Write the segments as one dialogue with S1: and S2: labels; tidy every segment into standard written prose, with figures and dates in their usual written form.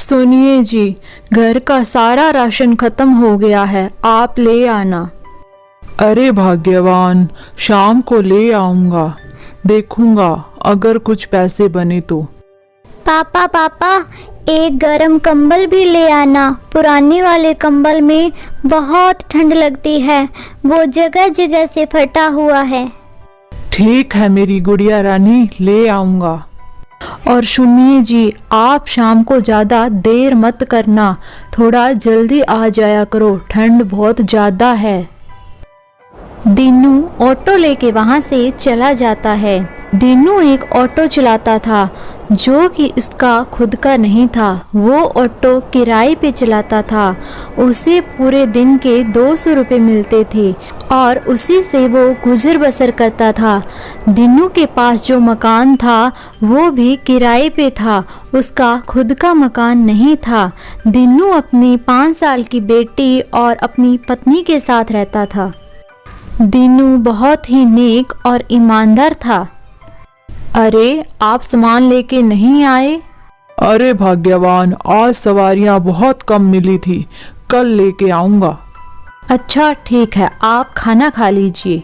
S1: सुनिए जी, घर का सारा राशन खत्म हो गया है, आप ले आना।
S2: अरे भाग्यवान, शाम को ले आऊंगा। देखूंगा अगर कुछ पैसे बने तो।
S3: पापा पापा, एक गरम कंबल भी ले आना। पुराने वाले कंबल में बहुत ठंड लगती है, वो जगह जगह से फटा हुआ है।
S2: ठीक है मेरी गुड़िया रानी, ले आऊंगा।
S1: और सुनिए जी, आप शाम को ज़्यादा देर मत करना, थोड़ा जल्दी आ जाया करो, ठंड बहुत ज़्यादा है।
S3: दीनू ऑटो लेके वहाँ से चला जाता है।
S1: दीनू एक ऑटो चलाता था जो कि उसका खुद का नहीं था। वो ऑटो किराए पे चलाता था। उसे पूरे दिन के 200 रुपये मिलते थे और उसी से वो गुजर बसर करता था। दीनू के पास जो मकान था वो भी किराए पे था, उसका खुद का मकान नहीं था। दीनू अपनी 5 साल की बेटी और अपनी पत्नी के साथ रहता था। दीनू बहुत ही नेक और ईमानदार था। अरे, आप सामान लेके नहीं आए?
S2: अरे भाग्यवान, आज सवारियां बहुत कम मिली थी, कल लेके आऊंगा।
S1: अच्छा ठीक है, आप खाना खा लीजिए।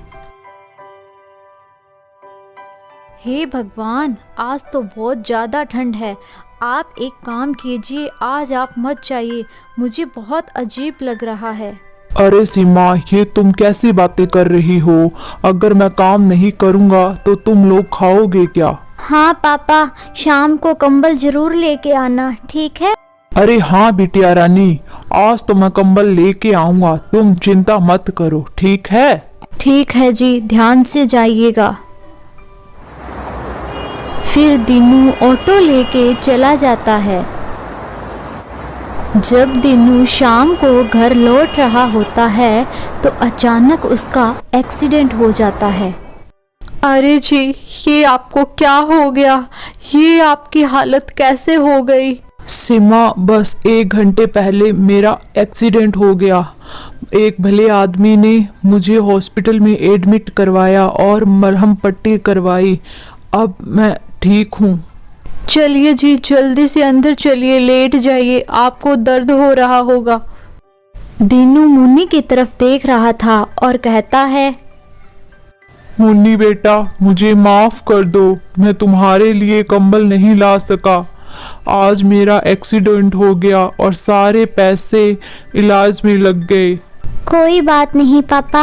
S1: हे भगवान, आज तो बहुत ज़्यादा ठंड है। आप एक काम कीजिए, आज आप मत जाइए, मुझे बहुत अजीब लग रहा है।
S2: अरे सीमा, ये तुम कैसी बातें कर रही हो? अगर मैं काम नहीं करूंगा तो तुम लोग खाओगे क्या?
S3: हाँ पापा, शाम को कंबल जरूर लेके आना, ठीक है?
S2: अरे हाँ बिटिया रानी, आज तो मैं कंबल लेके आऊंगा, तुम चिंता मत करो, ठीक है?
S1: ठीक है जी, ध्यान से जाइएगा। फिर दीनू ऑटो लेके चला जाता है। जब दीनू शाम को घर लौट रहा होता है तो अचानक उसका एक्सीडेंट हो जाता है। अरे जी, ये आपको क्या हो गया? ये आपकी हालत कैसे हो गई?
S2: सीमा, बस 1 घंटे पहले मेरा एक्सीडेंट हो गया। एक भले आदमी ने मुझे हॉस्पिटल में एडमिट करवाया और मरहम पट्टी करवाई। अब मैं ठीक हूँ।
S1: चलिए जी, जल्दी से अंदर चलिए, लेट जाइए, आपको दर्द हो रहा होगा। दीनू मुन्नी की तरफ देख रहा था और कहता है,
S2: मुन्नी बेटा, मुझे माफ कर दो, मैं तुम्हारे लिए कंबल नहीं ला सका। आज मेरा एक्सीडेंट हो गया और सारे पैसे इलाज में लग गए।
S3: कोई बात नहीं पापा,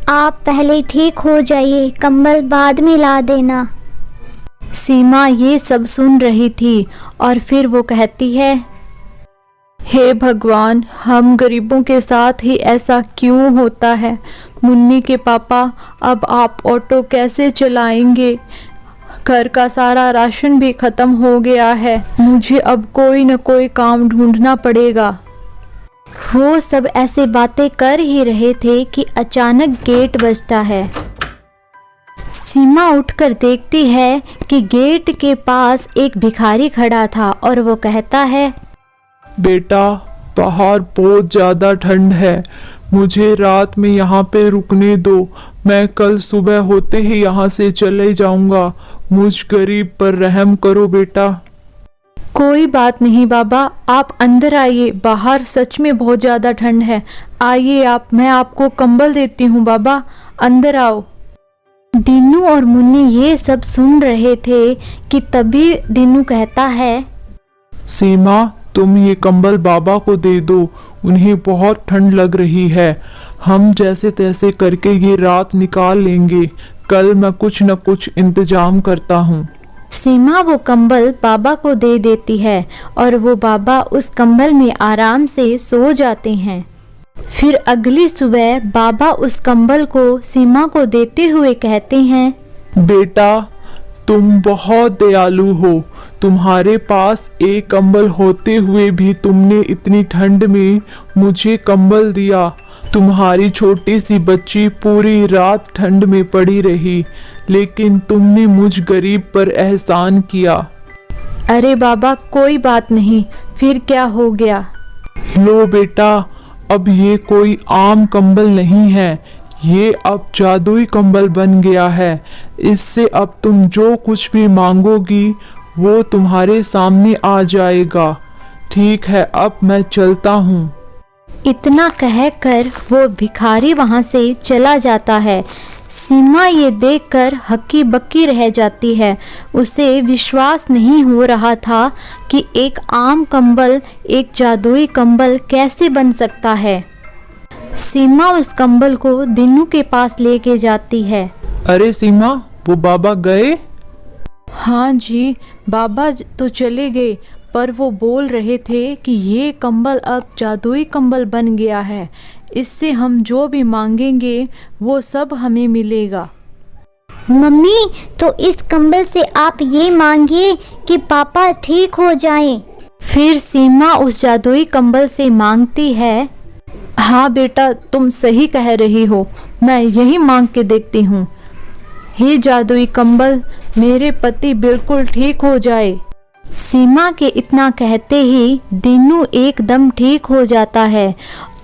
S3: आप पहले ठीक हो जाइए, कंबल बाद में ला देना।
S1: सीमा ये सब सुन रही थी और फिर वो कहती है, हे भगवान, हम गरीबों के साथ ही ऐसा क्यों होता है? मुन्नी के पापा, अब आप ऑटो कैसे चलाएंगे? घर का सारा राशन भी खत्म हो गया है, मुझे अब कोई न कोई काम ढूंढना पड़ेगा। वो सब ऐसे बातें कर ही रहे थे कि अचानक गेट बजता है। सीमा उठकर देखती है कि गेट के पास एक भिखारी खड़ा था और वो कहता है,
S2: बेटा, बाहर बहुत ज़्यादा ठंड है, मुझे रात में यहाँ पे रुकने दो, मैं कल सुबह होते ही यहाँ से चले जाऊँगा। मुझ गरीब पर रहम करो बेटा।
S1: कोई बात नहीं बाबा, आप अंदर आइए, बाहर सच में बहुत ज़्यादा ठंड है। आइए आप, मैं आपको कंबल देती हूँ बाबा, अंदर आओ। दीनू और मुन्नी ये सब सुन रहे थे कि तभी दीनू कहता है,
S2: सीमा, तुम ये कंबल बाबा को दे दो, उन्हें बहुत ठंड लग रही है। हम जैसे तैसे करके ये रात निकाल लेंगे, कल मैं कुछ न कुछ इंतजाम करता हूँ।
S1: सीमा वो कंबल बाबा को दे देती है और वो बाबा उस कंबल में आराम से सो जाते हैं। फिर अगली सुबह बाबा उस कंबल को सीमा को देते हुए कहते हैं,
S2: बेटा, तुम बहुत दयालु हो, तुम्हारे पास एक कंबल होते हुए भी तुमने इतनी ठंड में मुझे कंबल दिया। तुम्हारी छोटी सी बच्ची पूरी रात ठंड में पड़ी रही, लेकिन तुमने मुझ गरीब पर एहसान किया।
S1: अरे बाबा, कोई बात नहीं, फिर क्या हो गया?
S2: लो बेटा, अब ये कोई आम कंबल नहीं है, ये अब जादुई कंबल बन गया है। इससे अब तुम जो कुछ भी मांगोगी वो तुम्हारे सामने आ जाएगा। ठीक है, अब मैं चलता हूँ।
S1: इतना कहकर वो भिखारी वहां से चला जाता है। सीमा ये देखकर हक्की बक्की रह जाती है। उसे विश्वास नहीं हो रहा था कि एक आम कंबल एक जादुई कंबल कैसे बन सकता है। सीमा उस कंबल को दीनू के पास लेके जाती है।
S2: अरे सीमा, वो बाबा गए?
S1: हाँ जी, बाबा तो चले गए, पर वो बोल रहे थे कि ये कंबल अब जादुई कंबल बन गया है। इससे हम जो भी मांगेंगे वो सब हमें मिलेगा।
S3: मम्मी, तो इस कंबल से आप ये मांगिए कि पापा ठीक हो जाएं।
S1: फिर सीमा उस जादुई कंबल से मांगती है। हाँ बेटा, तुम सही कह रही हो, मैं यही मांग के देखती हूँ। हे जादुई कंबल, मेरे पति बिल्कुल ठीक हो जाए। सीमा के इतना कहते ही दीनू एकदम ठीक हो जाता है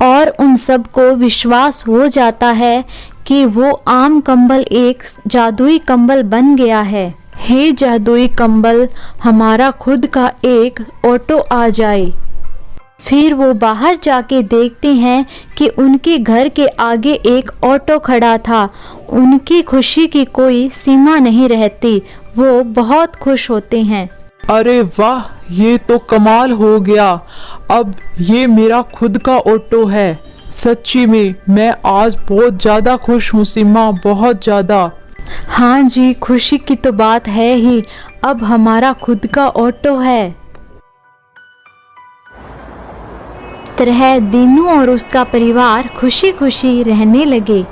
S1: और उन सबको विश्वास हो जाता है कि वो आम कंबल एक जादुई कंबल बन गया है। हे जादुई कंबल, हमारा खुद का एक ऑटो आ जाए। फिर वो बाहर जाके देखते हैं कि उनके घर के आगे एक ऑटो खड़ा था। उनकी खुशी की कोई सीमा नहीं रहती। वो बहुत खुश होते हैं।
S2: अरे वाह, ये तो कमाल हो गया। अब ये मेरा खुद का ऑटो है। सच्ची में मैं आज बहुत ज़्यादा खुश हूँ सीमा, बहुत ज़्यादा।
S1: हाँ जी, खुशी की तो बात है ही। अब हमारा खुद का ऑटो है। इस तरह दीनू और उसका परिवार खुशी खुशी रहने लगे।